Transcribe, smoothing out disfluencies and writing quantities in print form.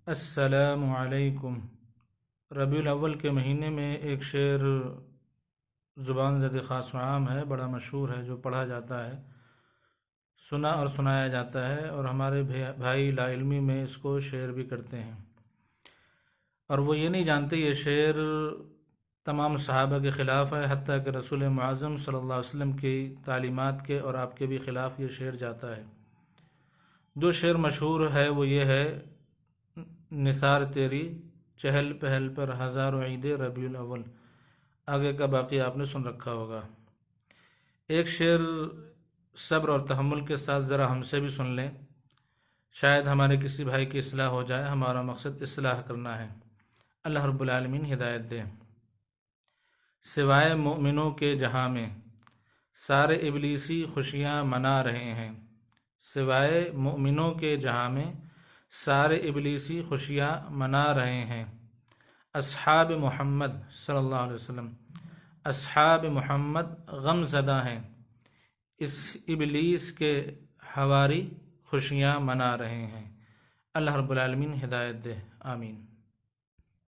السلام علیکم۔ ربیع الاول کے مہینے میں ایک شعر زبان زد خاص و عام ہے، بڑا مشہور ہے، جو پڑھا جاتا ہے، سنا اور سنایا جاتا ہے، اور ہمارے بھائی لا علمی میں اس کو شعر بھی کرتے ہیں، اور وہ یہ نہیں جانتے یہ شعر تمام صحابہ کے خلاف ہے، حتیٰ کہ رسول معظم صلی اللہ علیہ وسلم کی تعلیمات کے اور آپ کے بھی خلاف یہ شعر جاتا ہے۔ جو شعر مشہور ہے وہ یہ ہے: نثار تیری چہل پہل پر ہزاروں عید ربیع الاول۔ آگے کا باقی آپ نے سن رکھا ہوگا۔ ایک شعر صبر اور تحمل کے ساتھ ذرا ہم سے بھی سن لیں، شاید ہمارے کسی بھائی کی اصلاح ہو جائے۔ ہمارا مقصد اصلاح کرنا ہے۔ اللہ رب العالمین ہدایت دے۔ سوائے مومنوں کے جہاں میں سارے ابلیسی خوشیاں منا رہے ہیں، سوائے مومنوں کے جہاں میں سارے ابلیسی خوشیاں منا رہے ہیں۔ اصحاب محمد صلی اللہ علیہ وسلم، اصحاب محمد غم زدہ ہیں، اس ابلیس کے حواری خوشیاں منا رہے ہیں۔ اللہ رب العالمین ہدایت دے، آمین۔